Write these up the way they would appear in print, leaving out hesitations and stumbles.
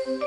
Día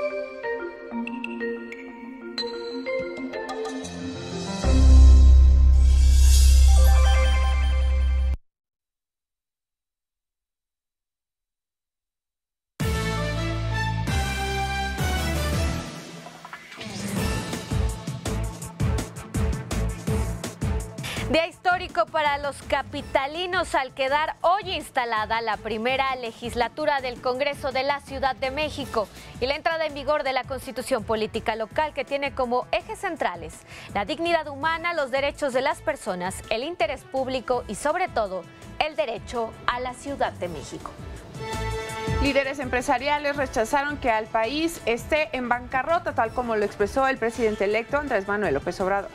histórico para los capitalinos al quedar hoy instalada la primera legislatura del Congreso de la Ciudad de México y la entrada en vigor de la Constitución Política Local, que tiene como ejes centrales la dignidad humana, los derechos de las personas, el interés público y sobre todo el derecho a la Ciudad de México. Líderes empresariales rechazaron que al país esté en bancarrota, tal como lo expresó el presidente electo Andrés Manuel López Obrador.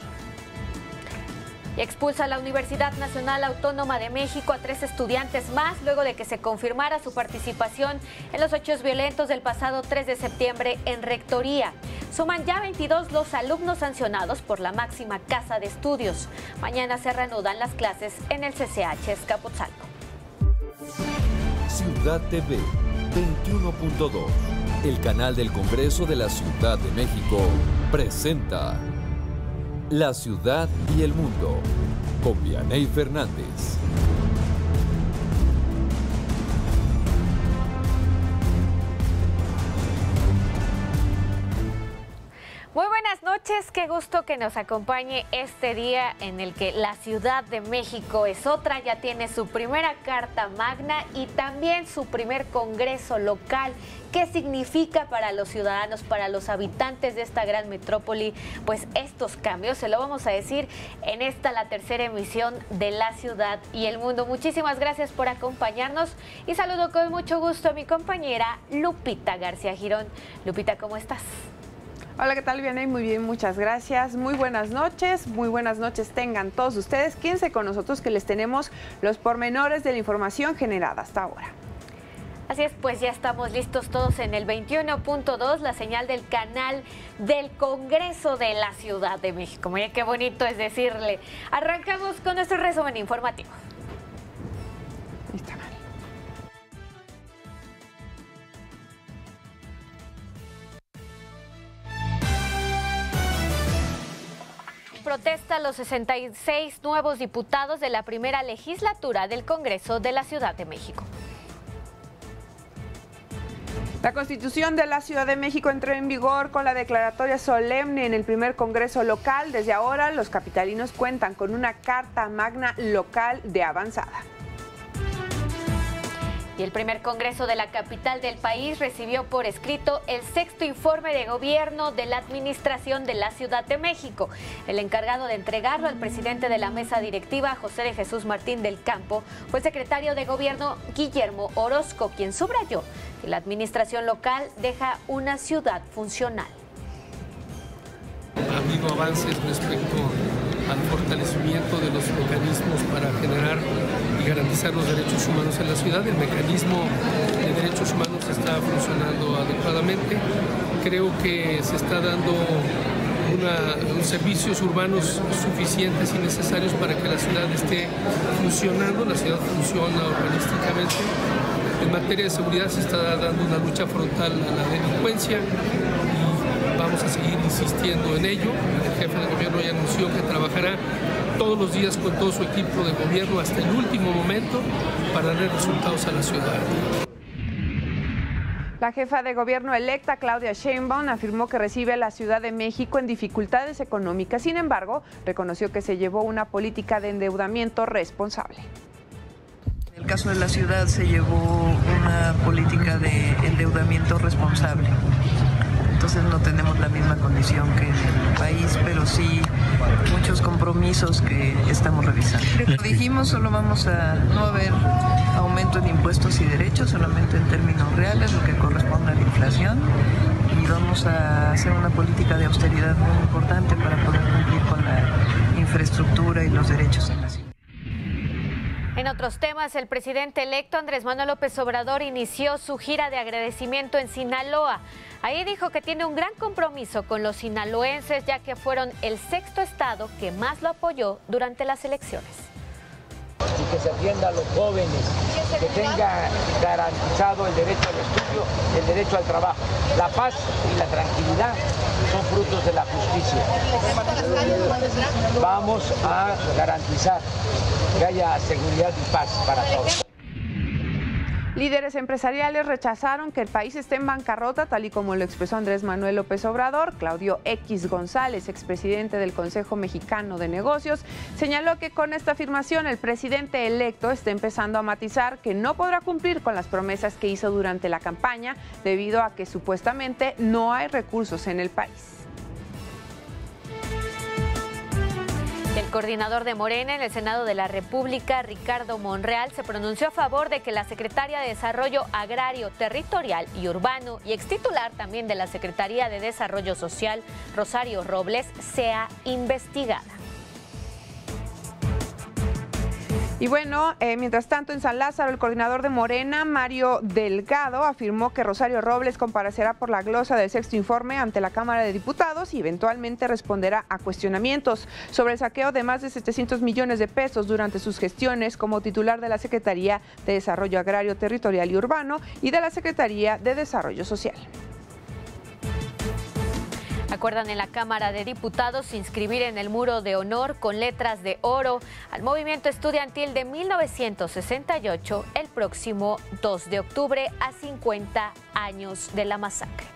Y expulsa a la Universidad Nacional Autónoma de México a 3 estudiantes más luego de que se confirmara su participación en los hechos violentos del pasado 3 de septiembre en Rectoría. Suman ya 22 los alumnos sancionados por la máxima casa de estudios. Mañana se reanudan las clases en el CCH Azcapotzalco. Ciudad TV 21.2, el canal del Congreso de la Ciudad de México, presenta La Ciudad y el Mundo, con Vianey Fernández. Muy buenas noches, qué gusto que nos acompañe este día en el que la Ciudad de México es otra, ya tiene su primera Carta Magna y también su primer Congreso local. ¿Qué significa para los ciudadanos, para los habitantes de esta gran metrópoli? Pues estos cambios se lo vamos a decir en esta, la tercera emisión de La Ciudad y el Mundo. Muchísimas gracias por acompañarnos y saludo con mucho gusto a mi compañera Lupita García Girón. Lupita, ¿cómo estás? Hola, ¿qué tal, Vianey? Muy bien, muchas gracias. Muy buenas noches tengan todos ustedes. Quédense con nosotros que les tenemos los pormenores de la información generada hasta ahora. Así es, pues ya estamos listos todos en el 21.2, la señal del canal del Congreso de la Ciudad de México. Mira qué bonito es decirle. Arrancamos con nuestro resumen informativo. Está mal. Protesta a los 66 nuevos diputados de la primera legislatura del Congreso de la Ciudad de México. La Constitución de la Ciudad de México entró en vigor con la declaratoria solemne en el primer Congreso local. Desde ahora, los capitalinos cuentan con una Carta Magna local de avanzada. Y el primer Congreso de la capital del país recibió por escrito el 6º informe de gobierno de la Administración de la Ciudad de México. El encargado de entregarlo al presidente de la mesa directiva, José de Jesús Martín del Campo, fue el secretario de Gobierno Guillermo Orozco, quien subrayó que la administración local deja una ciudad funcional. Ha habido avances respecto al fortalecimiento de los mecanismos para generar y garantizar los derechos humanos en la ciudad. El mecanismo de derechos humanos está funcionando adecuadamente. Creo que se está dando unos servicios urbanos suficientes y necesarios para que la ciudad esté funcionando. La ciudad funciona urbanísticamente. En materia de seguridad se está dando una lucha frontal a la delincuencia y vamos a seguir insistiendo en ello. El jefe de gobierno ya anunció que trabajará todos los días con todo su equipo de gobierno hasta el último momento para dar resultados a la ciudad. La jefa de gobierno electa, Claudia Sheinbaum, afirmó que recibe a la Ciudad de México en dificultades económicas. Sin embargo, reconoció que se llevó una política de endeudamiento responsable. En el caso de la ciudad se llevó una política de endeudamiento responsable. Entonces no tenemos la misma condición que el país, pero sí muchos compromisos que estamos revisando. Lo dijimos, solo vamos a no haber aumento en impuestos y derechos, solamente en términos reales, lo que corresponde a la inflación, y vamos a hacer una política de austeridad muy importante para poder cumplir con la infraestructura y los derechos en la ciudad. En otros temas, el presidente electo Andrés Manuel López Obrador inició su gira de agradecimiento en Sinaloa. Ahí dijo que tiene un gran compromiso con los sinaloenses, ya que fueron el 6º estado que más lo apoyó durante las elecciones. Y que se atienda a los jóvenes que tenga garantizado el derecho al estudio, el derecho al trabajo. La paz y la tranquilidad son frutos de la justicia. Vamos a garantizar que haya seguridad y paz para todos. Líderes empresariales rechazaron que el país esté en bancarrota, tal y como lo expresó Andrés Manuel López Obrador. Claudio X González, expresidente del Consejo Mexicano de Negocios, señaló que con esta afirmación el presidente electo está empezando a matizar que no podrá cumplir con las promesas que hizo durante la campaña debido a que supuestamente no hay recursos en el país. El coordinador de Morena en el Senado de la República, Ricardo Monreal, se pronunció a favor de que la secretaria de Desarrollo Agrario, Territorial y Urbano y extitular también de la Secretaría de Desarrollo Social, Rosario Robles, sea investigada. Y bueno, mientras tanto en San Lázaro, el coordinador de Morena, Mario Delgado, afirmó que Rosario Robles comparecerá por la glosa del sexto informe ante la Cámara de Diputados y eventualmente responderá a cuestionamientos sobre el saqueo de más de 700 millones de pesos durante sus gestiones como titular de la Secretaría de Desarrollo Agrario, Territorial y Urbano y de la Secretaría de Desarrollo Social. Acuerdan en la Cámara de Diputados inscribir en el muro de honor con letras de oro al movimiento estudiantil de 1968 el próximo 2 de octubre a 50 años de la masacre.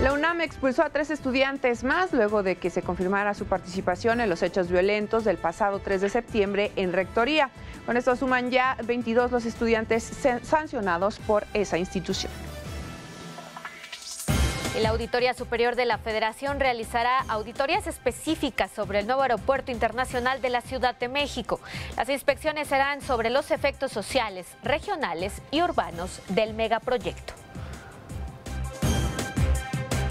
La UNAM expulsó a 3 estudiantes más luego de que se confirmara su participación en los hechos violentos del pasado 3 de septiembre en Rectoría. Con esto suman ya 22 los estudiantes sancionados por esa institución. La Auditoría Superior de la Federación realizará auditorías específicas sobre el nuevo aeropuerto internacional de la Ciudad de México. Las inspecciones serán sobre los efectos sociales, regionales y urbanos del megaproyecto.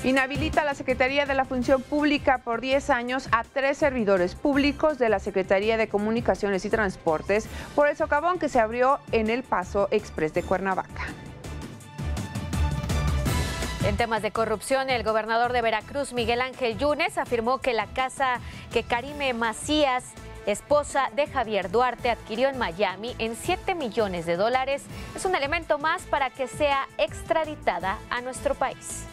Inhabilita la Secretaría de la Función Pública por 10 años a 3 servidores públicos de la Secretaría de Comunicaciones y Transportes por el socavón que se abrió en el Paso Express de Cuernavaca. En temas de corrupción, el gobernador de Veracruz, Miguel Ángel Yunes, afirmó que la casa que Karime Macías, esposa de Javier Duarte, adquirió en Miami en $7 millones es un elemento más para que sea extraditada a nuestro país.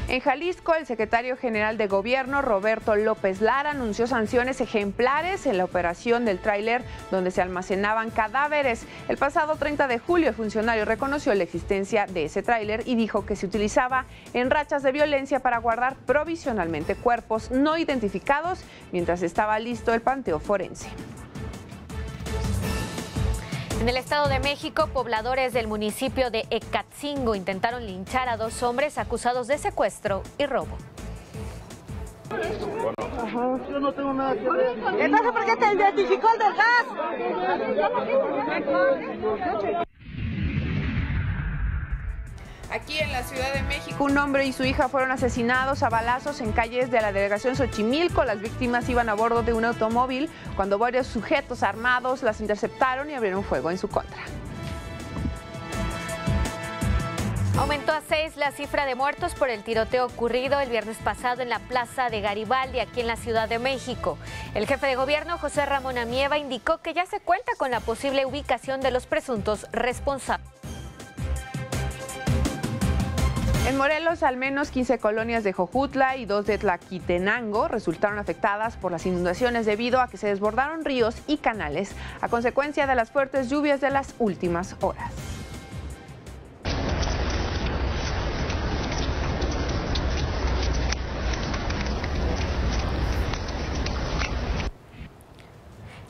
En Jalisco, el secretario general de Gobierno, Roberto López Lara, anunció sanciones ejemplares en la operación del tráiler donde se almacenaban cadáveres. El pasado 30 de julio, el funcionario reconoció la existencia de ese tráiler y dijo que se utilizaba en rachas de violencia para guardar provisionalmente cuerpos no identificados mientras estaba listo el panteón forense. En el Estado de México, pobladores del municipio de Ecatzingo intentaron linchar a 2 hombres acusados de secuestro y robo. Yo no tengo nada que ver. Entonces, ¿por qué te identificó el del gas? Aquí en la Ciudad de México, un hombre y su hija fueron asesinados a balazos en calles de la delegación Xochimilco. Las víctimas iban a bordo de un automóvil cuando varios sujetos armados las interceptaron y abrieron fuego en su contra. Aumentó a 6 la cifra de muertos por el tiroteo ocurrido el viernes pasado en la Plaza de Garibaldi, aquí en la Ciudad de México. El jefe de gobierno, José Ramón Amieva, indicó que ya se cuenta con la posible ubicación de los presuntos responsables. En Morelos, al menos 15 colonias de Jojutla y 2 de Tlaquitenango resultaron afectadas por las inundaciones debido a que se desbordaron ríos y canales a consecuencia de las fuertes lluvias de las últimas horas.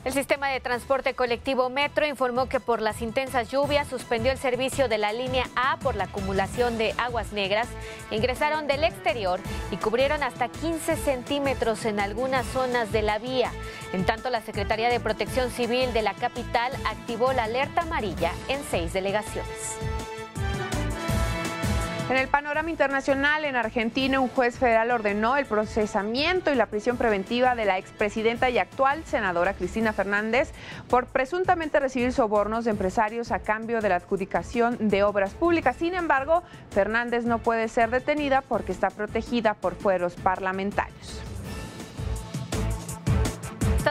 El sistema de transporte colectivo Metro informó que por las intensas lluvias suspendió el servicio de la línea A por la acumulación de aguas negras que ingresaron del exterior y cubrieron hasta 15 centímetros en algunas zonas de la vía. En tanto, la Secretaría de Protección Civil de la capital activó la alerta amarilla en 6 delegaciones. En el panorama internacional, en Argentina, un juez federal ordenó el procesamiento y la prisión preventiva de la expresidenta y actual senadora Cristina Fernández por presuntamente recibir sobornos de empresarios a cambio de la adjudicación de obras públicas. Sin embargo, Fernández no puede ser detenida porque está protegida por fueros parlamentarios.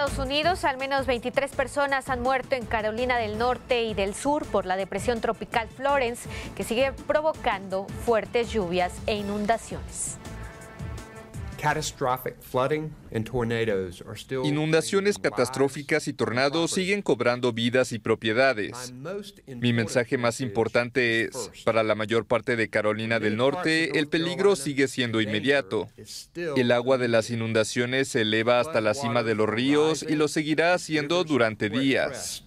Estados Unidos, al menos 23 personas han muerto en Carolina del Norte y del Sur por la depresión tropical Florence, que sigue provocando fuertes lluvias e inundaciones. Inundaciones catastróficas y tornados siguen cobrando vidas y propiedades. Mi mensaje más importante es, para la mayor parte de Carolina del Norte, el peligro sigue siendo inmediato. El agua de las inundaciones se eleva hasta la cima de los ríos y lo seguirá haciendo durante días.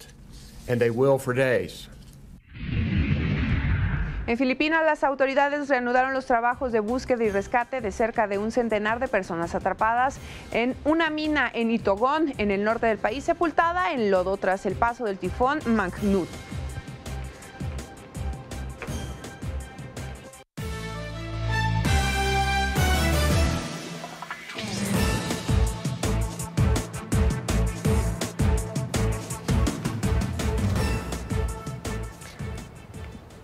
En Filipinas, las autoridades reanudaron los trabajos de búsqueda y rescate de cerca de un centenar de personas atrapadas en una mina en Itogon, en el norte del país, sepultada en lodo tras el paso del tifón Mangkhut.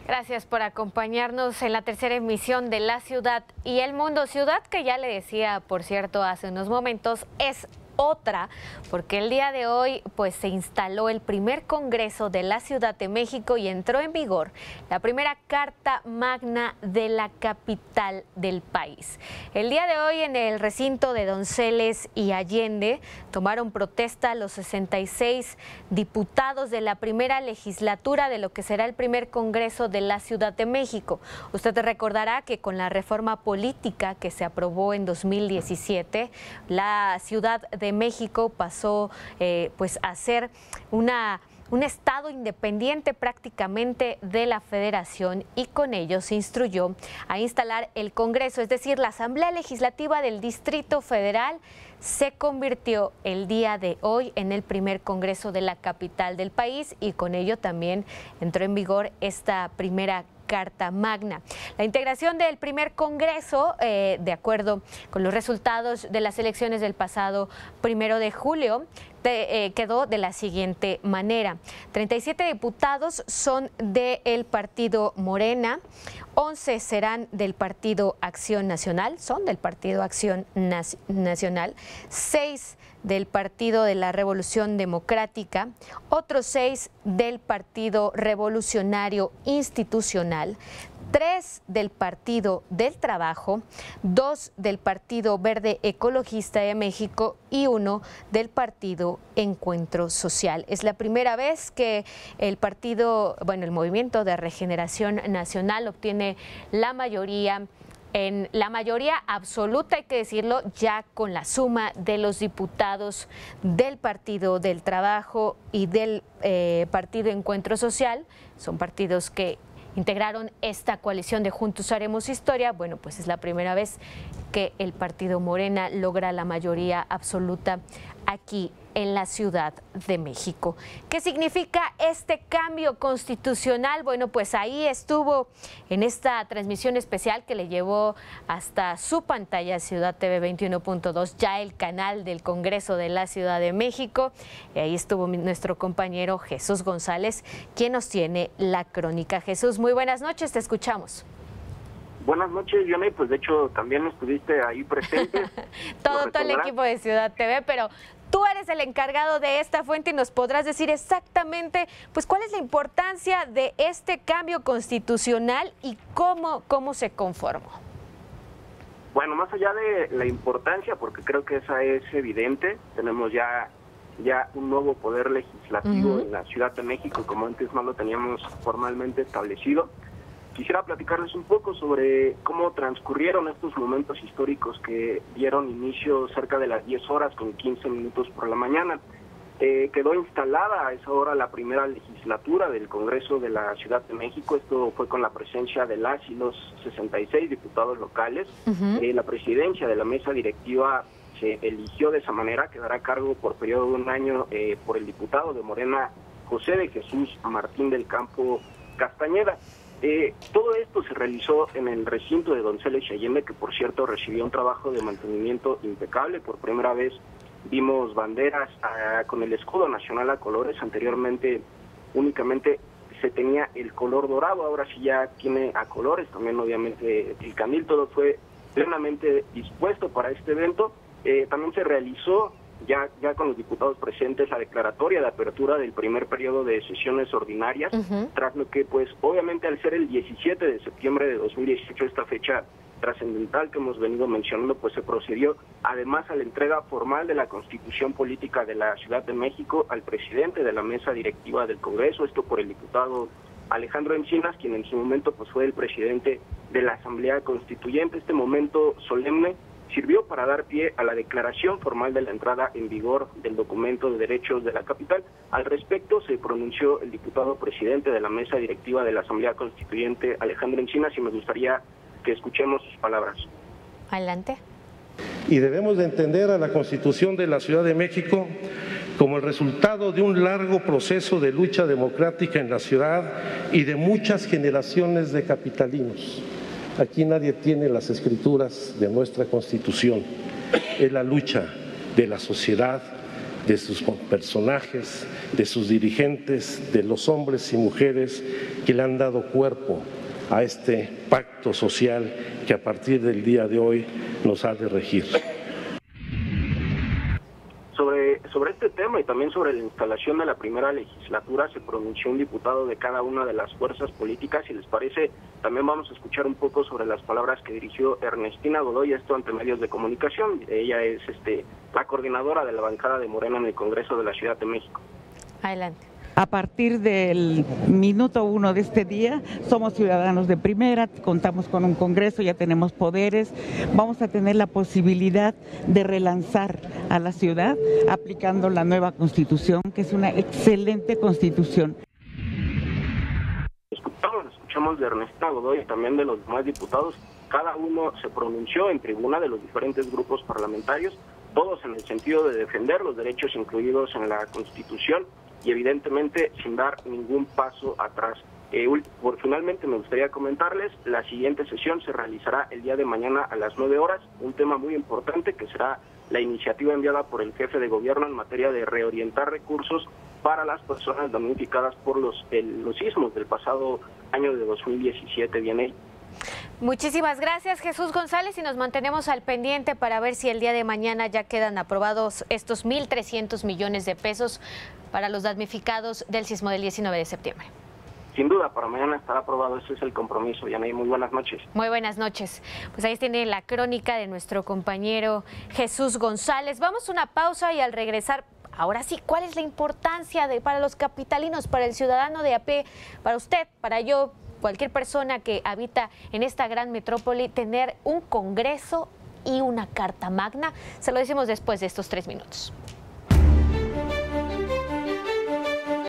Gracias por acompañarnos en la tercera emisión de La Ciudad y el Mundo. Ciudad que ya le decía, por cierto, hace unos momentos, es otra, porque el día de hoy pues se instaló el primer Congreso de la Ciudad de México y entró en vigor la primera Carta Magna de la capital del país. El día de hoy en el recinto de Donceles y Allende tomaron protesta los 66 diputados de la primera legislatura de lo que será el primer Congreso de la Ciudad de México. Usted recordará que con la reforma política que se aprobó en 2017, la Ciudad de México pasó pues a ser un estado independiente prácticamente de la Federación y con ello se instruyó a instalar el Congreso, es decir, la Asamblea Legislativa del Distrito Federal se convirtió el día de hoy en el primer Congreso de la capital del país y con ello también entró en vigor esta primera Carta Magna. La integración del primer Congreso, de acuerdo con los resultados de las elecciones del pasado 1 de julio, quedó de la siguiente manera. 37 diputados son del partido Morena, 11 serán del partido Acción Nacional, son del partido Acción Nacional, 6 del Partido de la Revolución Democrática, otros 6 del Partido Revolucionario Institucional, 3 del Partido del Trabajo, 2 del Partido Verde Ecologista de México y 1 del Partido Encuentro Social. Es la primera vez que el el Movimiento de Regeneración Nacional obtiene la mayoría, en la mayoría absoluta, hay que decirlo, ya con la suma de los diputados del Partido del Trabajo y del Partido Encuentro Social. Son partidos que integraron esta coalición de Juntos Haremos Historia. Bueno, pues es la primera vez que el partido Morena logra la mayoría absoluta aquí en la Ciudad de México. ¿Qué significa este cambio constitucional? Bueno, pues ahí estuvo en esta transmisión especial que le llevó hasta su pantalla Ciudad TV 21.2, ya el canal del Congreso de la Ciudad de México. Y ahí estuvo nuestro compañero Jesús González, quien nos tiene la crónica. Jesús, muy buenas noches, te escuchamos. Buenas noches, Yone, pues de hecho también estuviste ahí presente. todo el equipo de Ciudad TV, pero tú eres el encargado de esta fuente y nos podrás decir exactamente pues cuál es la importancia de este cambio constitucional y cómo se conformó. Bueno, más allá de la importancia, porque creo que esa es evidente, tenemos ya un nuevo poder legislativo en la Ciudad de México, como antes no lo teníamos formalmente establecido. Quisiera platicarles un poco sobre cómo transcurrieron estos momentos históricos que dieron inicio cerca de las 10 horas con 15 minutos por la mañana. Quedó instalada a esa hora la primera legislatura del Congreso de la Ciudad de México. Esto fue con la presencia de las y los 66 diputados locales. La presidencia de la mesa directiva se eligió de esa manera, quedará a cargo por periodo de un año por el diputado de Morena, José de Jesús Martín del Campo Castañeda. Todo esto se realizó en el recinto de Donceles y Allende, que por cierto recibió un trabajo de mantenimiento impecable. Por primera vez vimos banderas con el escudo nacional a colores. Anteriormente únicamente se tenía el color dorado, ahora sí ya tiene a colores. También obviamente el candil, todo fue plenamente dispuesto para este evento. También se realizó ya con los diputados presentes la declaratoria de apertura del primer periodo de sesiones ordinarias, tras lo que pues obviamente al ser el 17 de septiembre de 2018 esta fecha trascendental que hemos venido mencionando, pues se procedió además a la entrega formal de la Constitución Política de la Ciudad de México al presidente de la mesa directiva del Congreso, esto por el diputado Alejandro Encinas, quien en su momento pues fue el presidente de la Asamblea Constituyente. Este momento solemne sirvió para dar pie a la declaración formal de la entrada en vigor del documento de derechos de la capital. Al respecto se pronunció el diputado presidente de la mesa directiva de la Asamblea Constituyente, Alejandro Encinas, y me gustaría que escuchemos sus palabras. Adelante. Y debemos de entender a la Constitución de la Ciudad de México como el resultado de un largo proceso de lucha democrática en la ciudad y de muchas generaciones de capitalinos. Aquí nadie tiene las escrituras de nuestra Constitución. Es la lucha de la sociedad, de sus personajes, de sus dirigentes, de los hombres y mujeres que le han dado cuerpo a este pacto social que a partir del día de hoy nos ha de regir. Sobre este tema y también sobre la instalación de la primera legislatura se pronunció un diputado de cada una de las fuerzas políticas. Si les parece, también vamos a escuchar un poco sobre las palabras que dirigió Ernestina Godoy, esto ante medios de comunicación. Ella es la coordinadora de la bancada de Morena en el Congreso de la Ciudad de México. Adelante. A partir del minuto 1 de este día, somos ciudadanos de primera, contamos con un Congreso, ya tenemos poderes, vamos a tener la posibilidad de relanzar a la ciudad aplicando la nueva Constitución, que es una excelente Constitución. Escuchamos de Ernestina Godoy y también de los demás diputados. Cada uno se pronunció en tribuna de los diferentes grupos parlamentarios, todos en el sentido de defender los derechos incluidos en la Constitución y evidentemente sin dar ningún paso atrás. Finalmente me gustaría comentarles, la siguiente sesión se realizará el día de mañana a las 9 horas, un tema muy importante que será la iniciativa enviada por el jefe de gobierno en materia de reorientar recursos para las personas damnificadas por los sismos del pasado año de 2017. Bien. Muchísimas gracias, Jesús González, y nos mantenemos al pendiente para ver si el día de mañana ya quedan aprobados estos 1.300 millones de pesos para los damnificados del sismo del 19 de septiembre. Sin duda, para mañana estará aprobado, ese es el compromiso. Yanay, muy buenas noches. Muy buenas noches. Pues ahí tiene la crónica de nuestro compañero Jesús González. Vamos a una pausa y al regresar, ahora sí, ¿cuál es la importancia para los capitalinos, para el ciudadano de a pie, para usted, para yo, cualquier persona que habita en esta gran metrópoli, tener un Congreso y una Carta Magna? Se lo decimos después de estos 3 minutos.